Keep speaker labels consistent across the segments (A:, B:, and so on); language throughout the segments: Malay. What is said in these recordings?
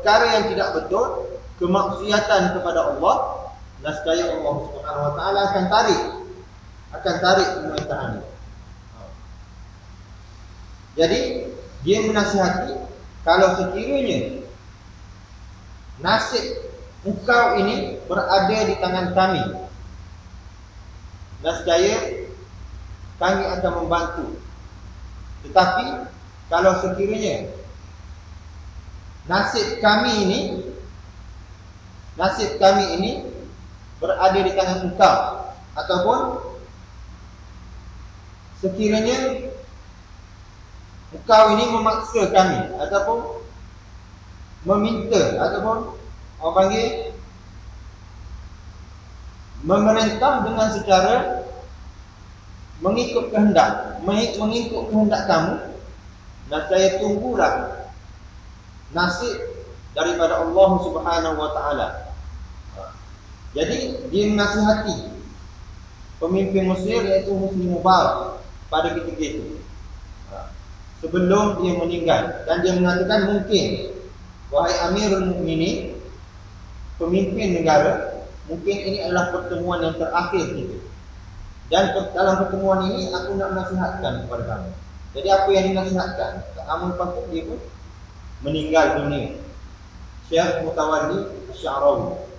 A: perkara yang tidak betul, kemaksiatan kepada Allah, nescaya Allah Subhanahu wa taala akan tarik pemerintahan ini. Jadi dia menasihati, kalau sekiranya nasib engkau ini berada di tangan kami, nescaya kami akan membantu. Tetapi kalau sekiranya nasib kami ini berada di tangan engkau, ataupun sekiranya engkau ini memaksa kami, ataupun meminta, ataupun orang panggil memerintah dengan secara mengikut kehendak kamu, dan saya tunggulah nasib daripada Allah Subhanahu wa taala. Jadi dia menasihati pemimpin Mesir, iaitu Husni Mubarak, pada ketika itu sebelum dia meninggal, dan dia mengatakan, mungkin wahai Amirul Mukminin, pemimpin negara, mungkin ini adalah pertemuan yang terakhir kita, dan dalam pertemuan ini aku nak menasihatkan kepada kamu. Jadi apa yang dinasihatkan, kamu patut dia pun meninggal dunia. Syekh Mutawalli Asy-Sya'rawi.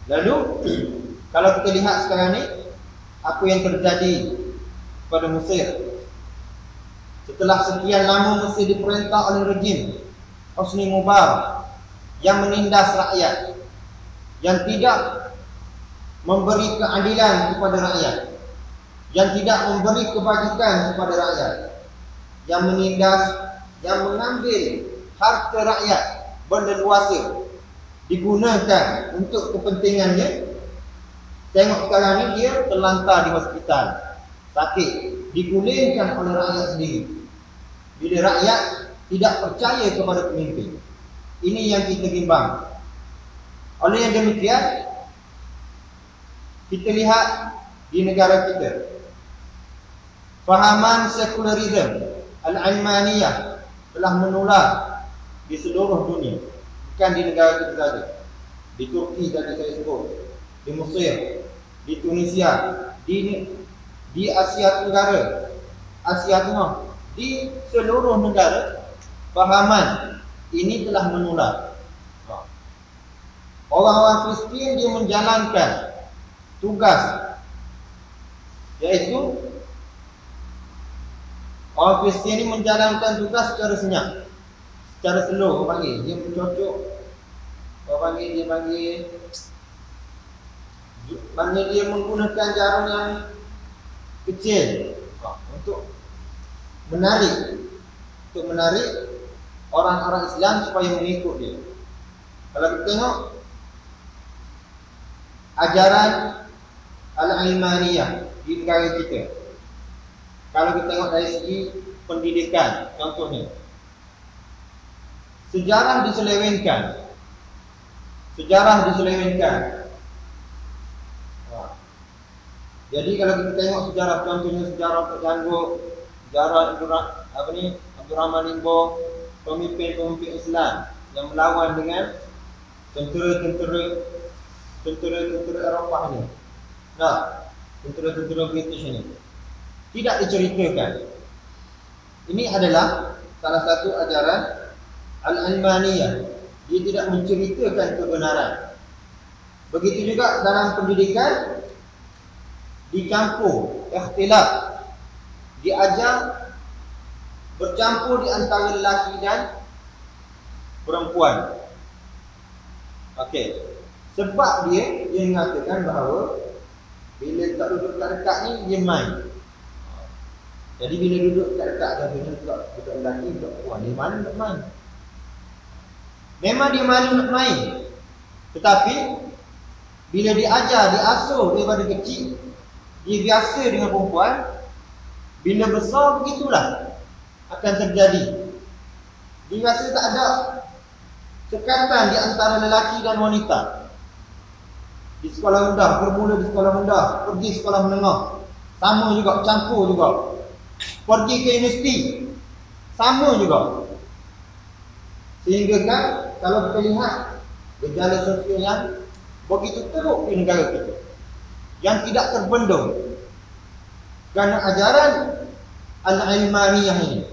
A: Lalu kalau kita lihat sekarang ni, apa yang terjadi pada Mesir setelah sekian lama Mesir diperintah oleh rejim Husni Mubarak yang menindas rakyat, yang tidak memberi keadilan kepada rakyat, yang tidak memberi kebajikan kepada rakyat, yang menindas, yang mengambil harta rakyat berleluasa, digunakan untuk kepentingannya. Tengok sekarang ni dia terlantar di hospital, sakit, digulingkan oleh rakyat sendiri. Bila rakyat tidak percaya kepada pemimpin, ini yang kita bimbang. Oleh yang demikian, kita lihat di negara kita, fahaman sekularisme Al-Almaniyah telah menular di seluruh dunia. Bukan di negara kita saja. Di Turki tadi saya sebut, di Mesir, di Tunisia, di Asia Tenggara, Asia Tengah, di seluruh negara, fahaman ini telah menular. Orang-orang Kristian dia menjalankan tugas, iaitu orang Kristian ini menjalankan tugas secara senyap, secara slow. Orang panggil dia mencocok, orang panggil dia menggunakan jarum yang kecil untuk menarik orang-orang Islam supaya mengikut dia. Kalau kita tengok ajaran Al-Ilmaniyah di negara kita, kalau kita tengok dari segi pendidikan, contohnya sejarah diselewengkan. Jadi kalau kita tengok sejarah, contohnya sejarah Tok Jangguk, sejarah Abdul Rahman Limbo, pemimpin-pemimpin Islam yang melawan dengan tentera Eropah ni. Tentera British ni. Tidak diceritakan. Ini adalah salah satu ajaran Al-Almaniyah. Dia tidak menceritakan kebenaran. Begitu juga dalam pendidikan, dicampur ikhtilaf, diajar bercampur di antara lelaki dan perempuan. Okey. Sebab dia mengatakan bahawa bila tak duduk dekat ni dia main. Jadi bila duduk dekat contohnya budak lelaki, budak perempuan, dia mana nak main? Memang dia malu nak main. Tetapi bila diajar, diasuh daripada kecil, dia biasa dengan perempuan, bila besar begitulah akan terjadi. Dia rasa tak ada sekatan di antara lelaki dan wanita. Di sekolah rendah, bermula di sekolah rendah, pergi sekolah menengah, sama juga, campur juga. Pergi ke universiti, sama juga. Sehingga kan kalau kita lihat gejala sosial yang begitu teruk di negara kita, yang tidak terbendung kerana ajaran al-ilmaniyah ini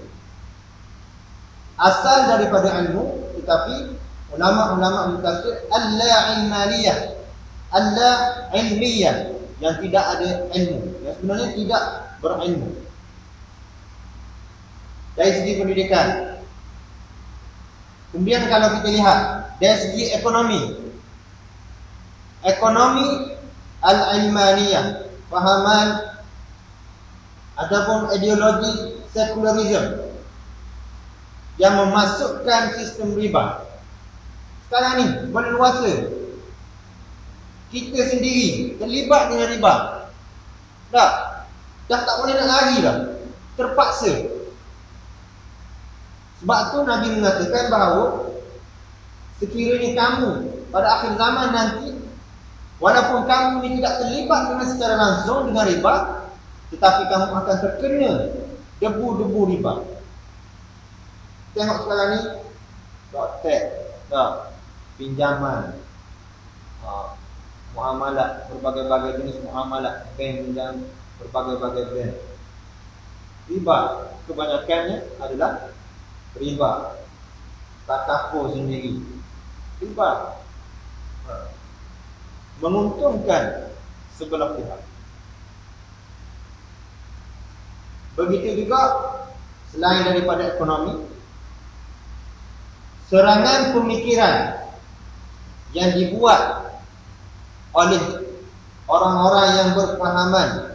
A: asal daripada ilmu, tetapi ulama-ulama berkata al-la-ilmaniyah, al-la-ilmiyah, yang tidak ada ilmu, yang sebenarnya tidak berilmu. Dari segi pendidikan. Kemudian kalau kita lihat dari segi ekonomi al-ilmaniyah, fahaman ataupun ideologi sekularisme yang memasukkan sistem riba. Sekarang ni berleluasa, kita sendiri terlibat dengan riba. Dah tak boleh nak lari dah, terpaksa. Sebab tu Nabi mengatakan bahawa sekiranya kamu pada akhir zaman nanti, walaupun kamu ni tidak terlibat dengan secara langsung dengan riba, tetapi kamu akan terkena debu-debu riba. Tengok sekarang ni, teks, pinjaman, muamalat, berbagai-bagai jenis muamalat, bank dan berbagai-bagai bank. Riba kebanyakannya adalah riba takaful sendiri. Riba menguntungkan sebelah pihak. Begitu juga selain daripada ekonomi, serangan pemikiran yang dibuat oleh orang-orang yang berfahaman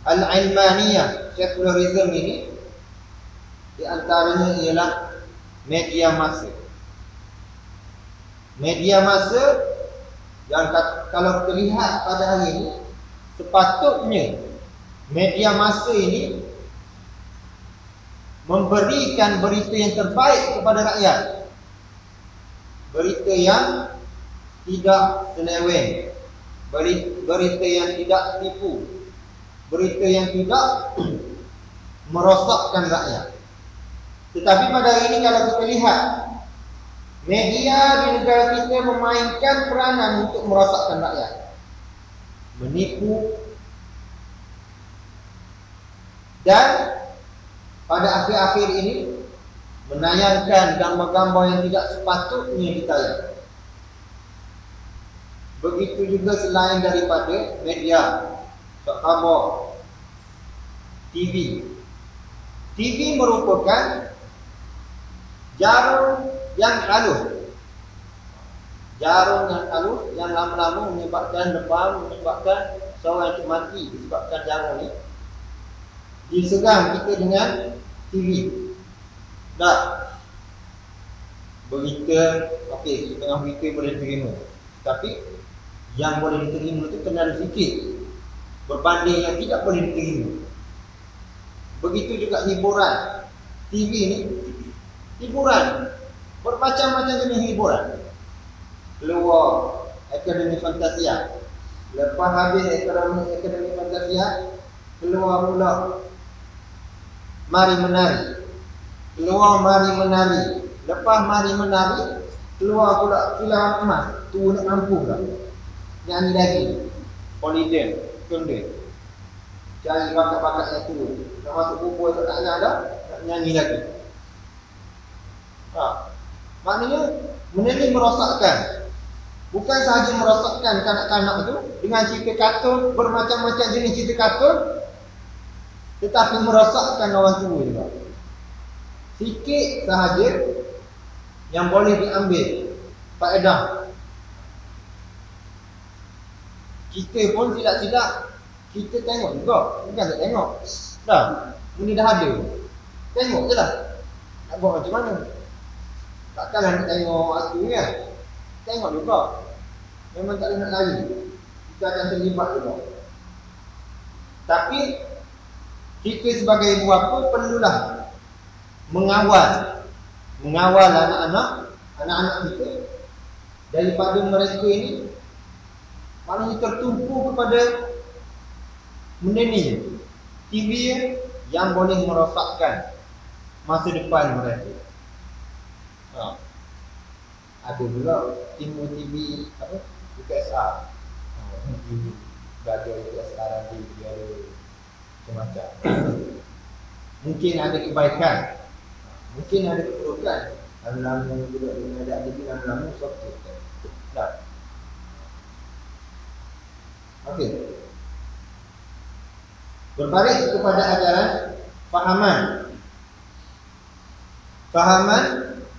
A: al-ilmaniyah, sekularisme ini, di antaranya ialah media massa. Media massa yang kalau terlihat pada hari ini, sepatutnya media massa ini memberikan berita yang terbaik kepada rakyat, berita yang tidak seleweng, berita yang tidak tipu, berita yang tidak merosakkan rakyat. Tetapi pada hari ini kalau kita lihat, media di negara kita memainkan peranan untuk merosakkan rakyat, menipu, dan pada akhir-akhir ini menayangkan gambar-gambar yang tidak sepatutnya ditayang. Begitu juga selain daripada media, khabar, TV. TV merupakan jarum yang halus. Jarum yang halus yang lama-lama menyebabkan lebam, menyebabkan seorang itu mati disebabkan jarum ni. Diserang kita dengan TV. Dah berita, okey, setengah berita boleh diterima, tapi yang boleh diterima itu terlalu sikit berbanding yang tidak boleh diterima. Begitu juga hiburan. TV ni hiburan, bermacam-macam jenis hiburan. Keluar Akademi Fantasia, lepas habis Akademi Fantasia, keluar pula Mari Menari. Keluar Mari Menari, lepas Mari Menari, keluar pula Kilau Emas. Tu nak mampu tak? Nyanyi lagi Polydent, Konde, cari bakat-bakat yang tu. Nak masuk kubur tak nak dah, nak nyanyi lagi. Maknanya benda ni merosakkan. Bukan sahaja merosakkan kanak-kanak tu dengan cerita kartun, bermacam-macam jenis cerita kartun, tetapi merosakkan orang tua juga. Sikit sahaja yang boleh diambil faedah. Kita pun tidak-tidak kita tengok juga, bukan tak tengok. Dah, benda dah ada, tengok je lah. Nak buat macam mana? Takkanlah nak tengok aku ni kan? Tengok juga. Memang tak boleh nak lari, kita akan terlibat juga. Tapi kita sebagai ibu bapa perlulah mengawal anak-anak kita daripada mereka ini maknanya tertumpu kepada benda ni je. TV yang boleh merosakkan masa depan mereka. Ada pula timbul TV apa? UKSR. TV belajar UKSR nanti dia ada macam-macam. Mungkin ada kebaikan, mungkin ada keburukan. Lama-lama juga dengan ada aktiviti lama-lama sokong. Dah. Okey. Berbalik kepada ajaran fahaman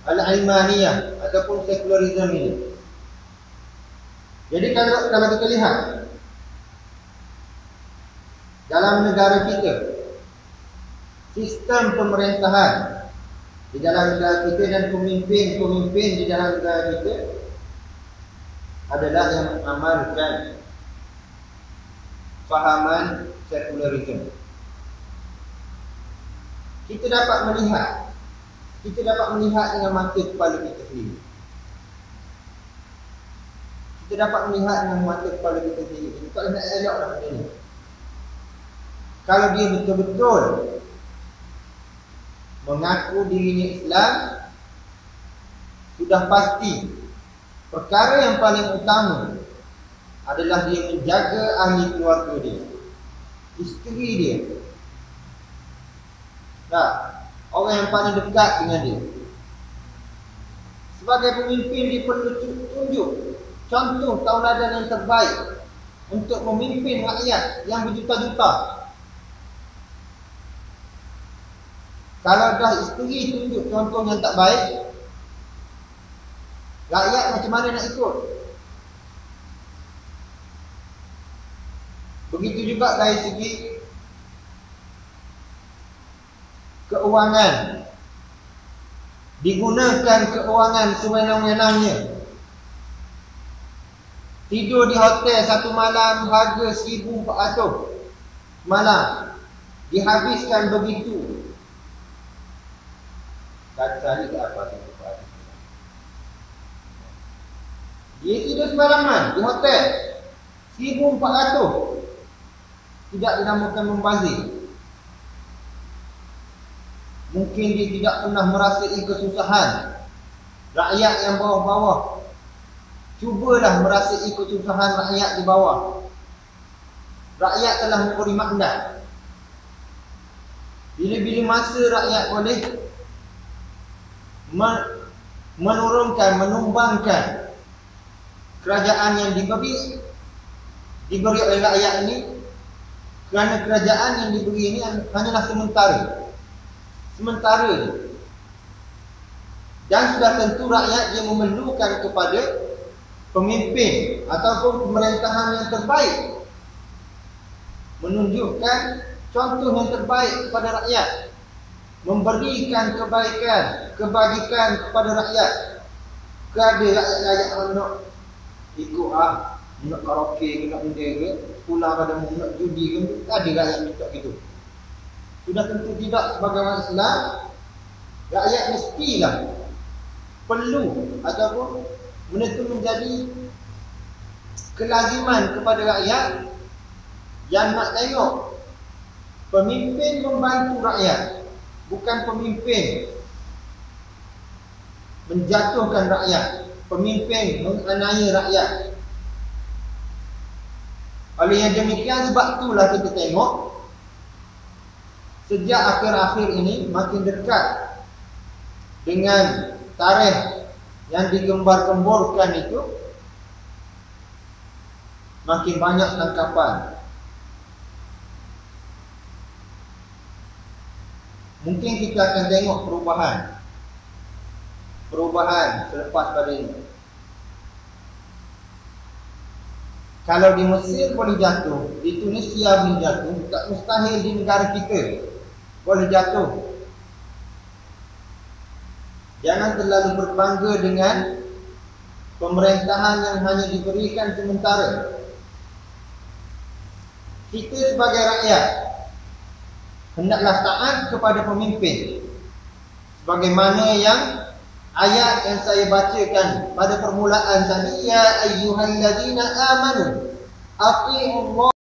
A: al-ilmaniyah ataupun sekularisme ini. Jadi kalau kita lihat dalam negara kita, sistem pemerintahan di dalam negara kita dan pemimpin-pemimpin di dalam negara kita adalah yang mengamalkan fahaman sekularisme. Kita dapat melihat dengan mata kepala kita sendiri. Kita dapat melihat dengan mata kepala kita sendiri. Kita tak nak elok dah benda ni. Kalau dia betul-betul mengaku dirinya Islam, sudah pasti perkara yang paling utama adalah dia menjaga ahli keluarga dia, isteri dia, orang yang paling dekat dengan dia. Sebagai pemimpin, dia perlu tunjuk contoh tauladan yang terbaik untuk memimpin rakyat yang berjuta-juta. Kalau dah isteri tunjuk contoh yang tak baik, rakyat macam mana nak ikut? Begitu juga dari segi keuangan. Digunakan keuangan sewenang-wenangnya. Tidur di hotel satu malam harga 1,400 malam, dihabiskan begitu. Dan cari ke apa tu? Dia tidur sembarangan di hotel 1,400. Tidak dinamakan membazir. Mungkin dia tidak pernah merasai kesusahan rakyat yang bawah-bawah. Cubalah merasai kesusahan rakyat di bawah. Rakyat telah memberi makna. Bila-bila masa rakyat boleh menumbangkan kerajaan yang diberi oleh rakyat ini, kerana kerajaan yang diberi ini hanyalah sementara, dan sudah tentu rakyat dia memerlukan kepada pemimpin ataupun pemerintahan yang terbaik, menunjukkan contoh yang terbaik kepada rakyat, memberikan kebaikan, kebajikan kepada rakyat. Keada rakyat-rakyat nak ikut nak karaoke, nak benda ke, pulang pada nak judi ke, ada rakyat minta gitu. Sudah tentu tidak. Sebagai orang Islam, rakyat mestilah perlu ataupun benda itu menjadi kelaziman kepada rakyat yang nak tengok pemimpin membantu rakyat, bukan pemimpin menjatuhkan rakyat, pemimpin menganiaya rakyat. Oleh yang demikian, sebab itulah kita tengok sejak akhir-akhir ini makin dekat dengan tarikh yang digembar-gemborkan itu, makin banyak tangkapan. Mungkin kita akan tengok perubahan selepas pada ini. Kalau di Mesir boleh jatuh, di Tunisia boleh jatuh, tak mustahil di negara kita boleh jatuh. Jangan terlalu berbangga dengan pemerintahan yang hanya diberikan sementara. Kita sebagai rakyat hendaklah taat kepada pemimpin, sebagaimana yang ayat yang saya bacakan pada permulaan tadi, ya ayyuhallazina amanu atii'ullah